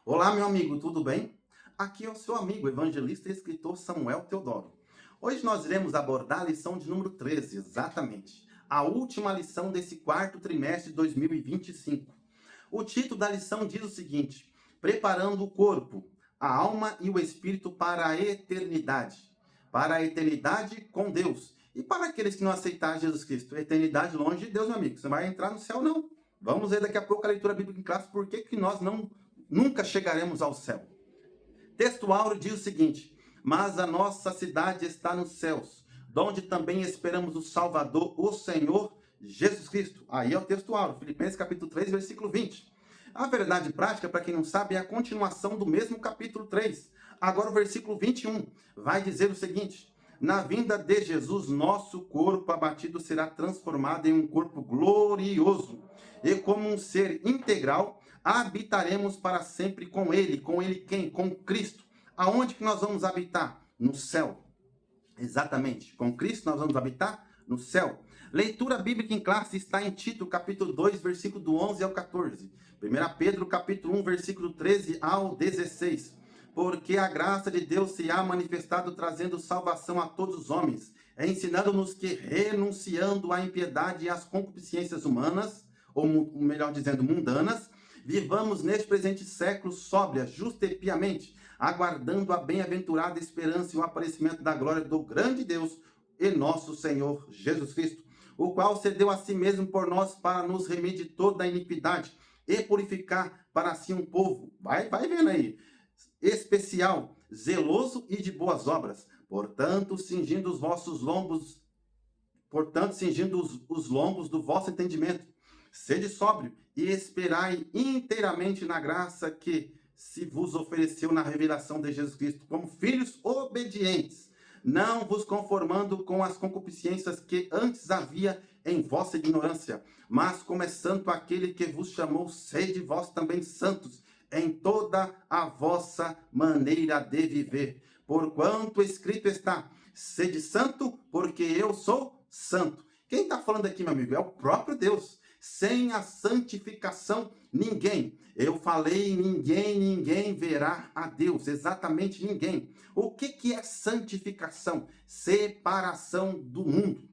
Olá, meu amigo, tudo bem? Aqui é o seu amigo, evangelista e escritor Samuel Teodoro. Hoje nós iremos abordar a lição de número 13, exatamente, a última lição desse quarto trimestre de 2025. O título da lição diz o seguinte: Preparando o corpo, a alma e o espírito para a eternidade com Deus. E para aqueles que não aceitarem Jesus Cristo, eternidade longe de Deus, meu amigo, você não vai entrar no céu, não. Vamos ver daqui a pouco a leitura bíblica em classe, por que nós nunca chegaremos ao céu. Texto áureo diz o seguinte: Mas a nossa cidade está nos céus, donde também esperamos o Salvador, o Senhor Jesus Cristo. Aí é o texto áureo, Filipenses capítulo 3, versículo 20. A verdade prática, para quem não sabe, é a continuação do mesmo capítulo 3. Agora o versículo 21 vai dizer o seguinte: Na vinda de Jesus, nosso corpo abatido será transformado em um corpo glorioso, e como um ser integral, habitaremos para sempre com ele. Com ele quem? Com Cristo. Aonde que nós vamos habitar? No céu. Exatamente. Com Cristo nós vamos habitar no céu. Leitura bíblica em classe está em Tito, capítulo 2, versículo do 11 ao 14. 1 Pedro, capítulo 1, versículo 13 ao 16. Porque a graça de Deus se há manifestado trazendo salvação a todos os homens, ensinando-nos que, renunciando à impiedade e às concupiscências humanas, ou melhor dizendo, mundanas, vivamos neste presente século sóbria, justa e piamente, aguardando a bem-aventurada esperança e o aparecimento da glória do grande Deus e nosso Senhor Jesus Cristo, o qual cedeu a si mesmo por nós para nos remir de toda a iniquidade e purificar para si um povo, vai vendo aí, especial, zeloso e de boas obras. Cingindo os lombos do vosso entendimento, sede sóbrio e esperai inteiramente na graça que se vos ofereceu na revelação de Jesus Cristo, como filhos obedientes, não vos conformando com as concupiscências que antes havia em vossa ignorância, mas como é santo aquele que vos chamou, sede vós também santos em toda a vossa maneira de viver. Porquanto escrito está: sede santo, porque eu sou santo. Quem está falando aqui, meu amigo? É o próprio Deus. Sem a santificação, ninguém. Eu falei, ninguém verá a Deus. Exatamente ninguém. O que é santificação? Separação do mundo.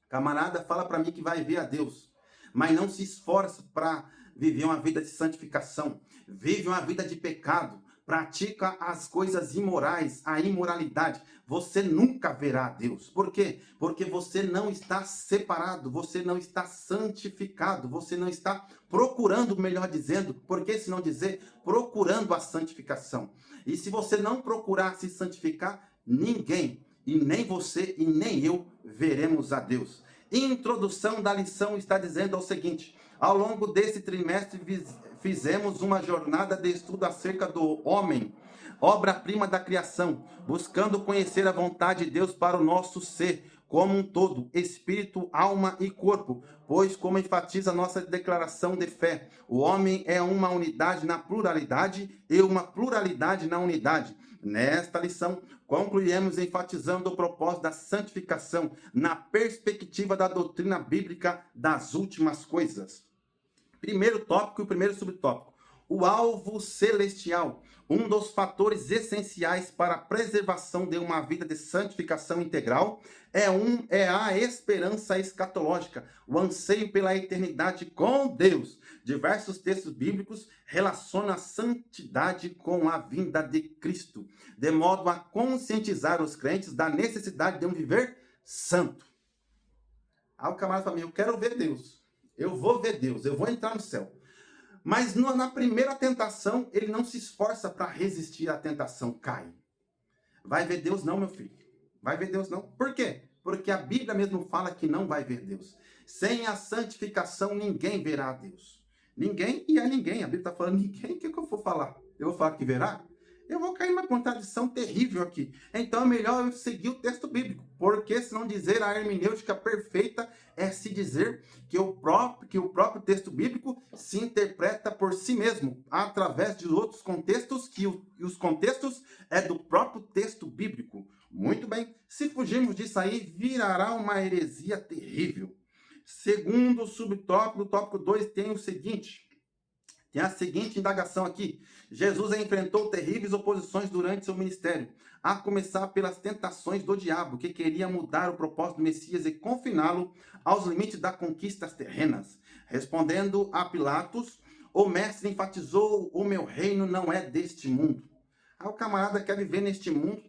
Camarada fala para mim que vai ver a Deus, mas não se esforça para viver uma vida de santificação. Vive uma vida de pecado. Pratica as coisas imorais, a imoralidade. Você nunca verá a Deus. Por quê? Porque você não está separado, você não está santificado, você não está procurando, melhor dizendo, porque se não dizer, procurando a santificação. E se você não procurar se santificar, ninguém, e nem você e nem eu, veremos a Deus. Introdução da lição está dizendo o seguinte: ao longo desse trimestre fizemos uma jornada de estudo acerca do homem, obra-prima da criação, buscando conhecer a vontade de Deus para o nosso ser, como um todo, espírito, alma e corpo, pois, como enfatiza nossa declaração de fé, o homem é uma unidade na pluralidade e uma pluralidade na unidade. Nesta lição, concluímos enfatizando o propósito da santificação na perspectiva da doutrina bíblica das últimas coisas. Primeiro tópico e o primeiro subtópico: o alvo celestial. Um dos fatores essenciais para a preservação de uma vida de santificação integral é a esperança escatológica, o anseio pela eternidade com Deus. Diversos textos bíblicos relacionam a santidade com a vinda de Cristo, de modo a conscientizar os crentes da necessidade de um viver santo. Aí o camarada fala: eu quero ver Deus, eu vou ver Deus, eu vou entrar no céu. Mas na primeira tentação, ele não se esforça para resistir à tentação, cai. Vai ver Deus não, meu filho. Vai ver Deus não. Por quê? Porque a Bíblia mesmo fala que não vai ver Deus. Sem a santificação, ninguém verá a Deus. Ninguém e é ninguém. A Bíblia está falando ninguém. O que eu vou falar? Eu vou falar que verá? Eu vou cair numa contradição terrível aqui. Então é melhor eu seguir o texto bíblico. Porque se não dizer a hermenêutica perfeita é se dizer que o próprio texto bíblico se interpreta por si mesmo, através de outros contextos, e os contextos é do próprio texto bíblico. Muito bem, se fugirmos disso aí, virará uma heresia terrível. Segundo subtópico, o tópico 2 tem o seguinte: Tem a seguinte indagação aqui. Jesus enfrentou terríveis oposições durante seu ministério, a começar pelas tentações do diabo, que queria mudar o propósito do Messias e confiná-lo aos limites das conquistas terrenas. Respondendo a Pilatos, o mestre enfatizou: o meu reino não é deste mundo. Aí o camarada quer viver neste mundo,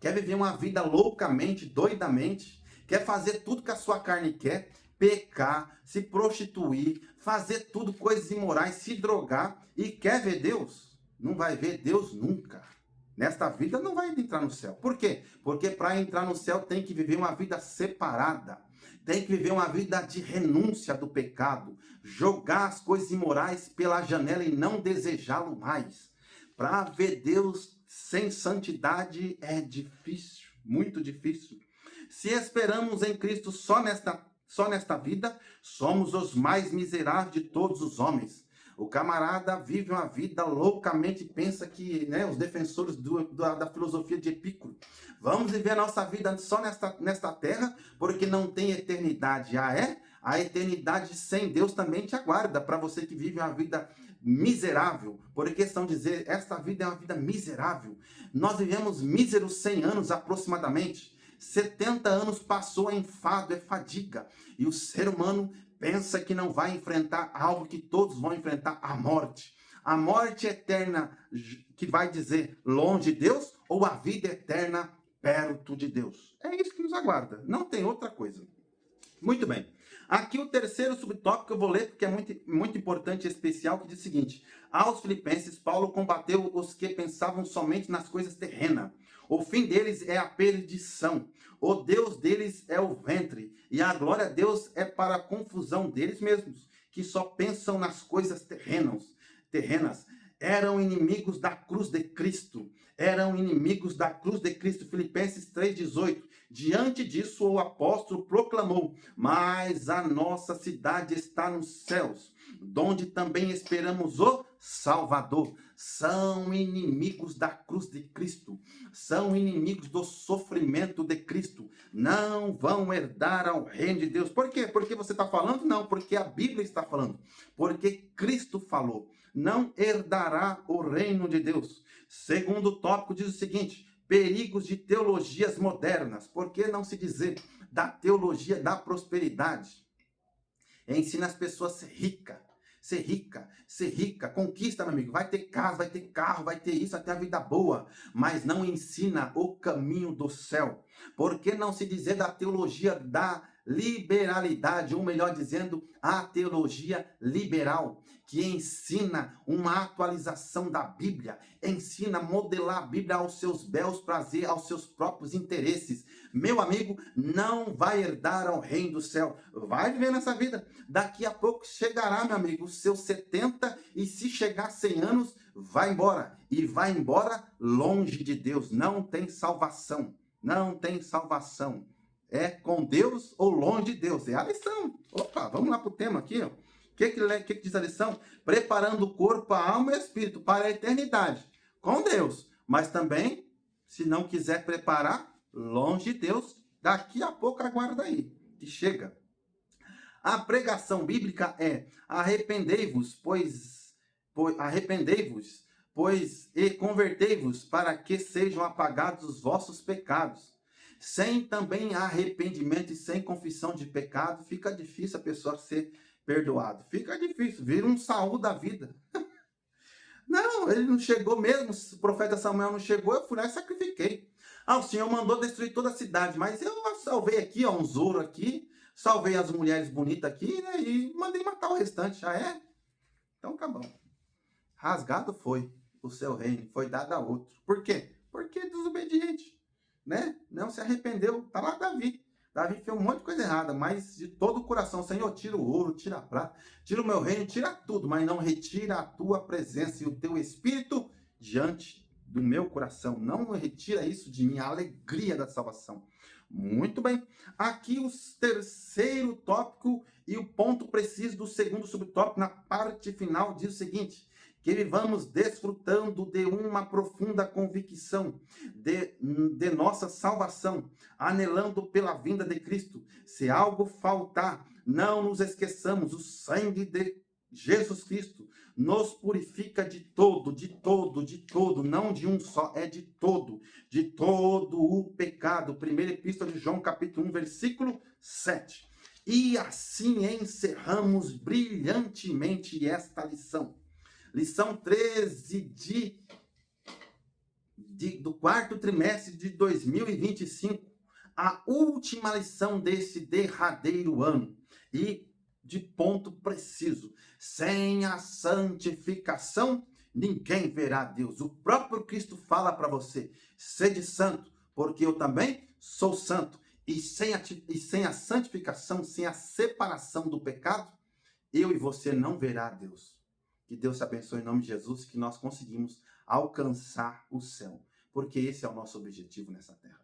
quer viver uma vida loucamente, doidamente, quer fazer tudo que a sua carne quer, pecar, se prostituir, fazer tudo coisas imorais, se drogar, e quer ver Deus? Não vai ver Deus nunca. Nesta vida não vai entrar no céu. Por quê? Porque para entrar no céu tem que viver uma vida separada. Tem que viver uma vida de renúncia do pecado. Jogar as coisas imorais pela janela e não desejá-lo mais. Para ver Deus sem santidade é difícil, muito difícil. Se esperamos em Cristo só nesta vida, somos os mais miseráveis de todos os homens. O camarada vive uma vida loucamente, pensa que, né, os defensores da filosofia de Epicuro, vamos viver a nossa vida só nesta terra, porque não tem eternidade. Ah, é? A eternidade sem Deus também te aguarda, para você que vive uma vida miserável, por questão de dizer, esta vida é uma vida miserável. Nós vivemos míseros 100 anos aproximadamente. 70 anos passou, é enfado, é fadiga. E o ser humano pensa que não vai enfrentar algo que todos vão enfrentar, a morte. A morte eterna, que vai dizer longe de Deus, ou a vida eterna perto de Deus. É isso que nos aguarda, não tem outra coisa. Muito bem. Aqui o terceiro subtópico eu vou ler, porque é muito importante e especial, que diz o seguinte: aos Filipenses, Paulo combateu os que pensavam somente nas coisas terrenas. O fim deles é a perdição. O Deus deles é o ventre. E a glória a Deus é para a confusão deles mesmos, que só pensam nas coisas terrenas. Eram inimigos da cruz de Cristo. Eram inimigos da cruz de Cristo. Filipenses 3,18. Diante disso, o apóstolo proclamou: mas a nossa cidade está nos céus, donde também esperamos o Salvador. São inimigos da cruz de Cristo, são inimigos do sofrimento de Cristo, não vão herdar ao reino de Deus. Por quê? Porque você está falando? Não, porque a Bíblia está falando, porque Cristo falou: não herdará o reino de Deus. Segundo tópico diz o seguinte: perigos de teologias modernas. Por que não se dizer da teologia da prosperidade? Ensina as pessoas a ser rica, conquista, meu amigo, vai ter casa, vai ter carro, vai ter isso, vai ter a vida boa, mas não ensina o caminho do céu. Por que não se dizer da teologia da liberalidade, ou melhor dizendo, a teologia liberal, que ensina uma atualização da Bíblia, ensina a modelar a Bíblia aos seus belos prazeres, aos seus próprios interesses. Meu amigo, não vai herdar ao reino do céu. Vai viver nessa vida. Daqui a pouco chegará, meu amigo, os seus 70, e se chegar 100 anos, vai embora. E vai embora longe de Deus. Não tem salvação. Não tem salvação. É com Deus ou longe de Deus. É a lição. Opa, vamos lá para o tema aqui, ó. O que diz a lição? Preparando o corpo, a alma e o espírito para a eternidade. Com Deus. Mas também, se não quiser preparar, longe de Deus, daqui a pouco aguarda aí, que chega. A pregação bíblica é: arrependei-vos, e convertei-vos, para que sejam apagados os vossos pecados. Sem também arrependimento e sem confissão de pecado, fica difícil a pessoa ser perdoado. Fica difícil, vira um Saul da vida. Não, ele não chegou mesmo, o profeta Samuel não chegou, eu fui lá e sacrifiquei. Ah, o Senhor mandou destruir toda a cidade, mas eu salvei aqui, ó, uns ouro aqui, salvei as mulheres bonitas aqui, né, e mandei matar o restante, já é? Então tá bom. Rasgado foi o seu reino, foi dado a outro. Por quê? Porque é desobediente, né? Não se arrependeu. Tá lá Davi. Davi fez um monte de coisa errada, mas de todo o coração: Senhor, tira o ouro, tira a prata, tira o meu reino, tira tudo, mas não retira a tua presença e o teu espírito diante do meu coração. Não retira isso de mim, a alegria da salvação. Muito bem. Aqui o terceiro tópico e o ponto preciso do segundo subtópico, na parte final, diz o seguinte: que vivamos desfrutando de uma profunda convicção de nossa salvação, anelando pela vinda de Cristo. Se algo faltar, não nos esqueçamos: o sangue de Jesus Cristo nos purifica de todo, de todo, de todo, não de um só, é de todo o pecado. Primeira Epístola de João, capítulo 1, versículo 7. E assim encerramos brilhantemente esta lição. Lição 13 do quarto trimestre de 2025. A última lição desse derradeiro ano. E de ponto preciso. Sem a santificação, ninguém verá Deus. O próprio Cristo fala para você: sede santo, porque eu também sou santo. E sem a santificação, sem a separação do pecado, eu e você não verá Deus. Que Deus te abençoe em nome de Jesus, que nós conseguimos alcançar o céu. Porque esse é o nosso objetivo nessa terra.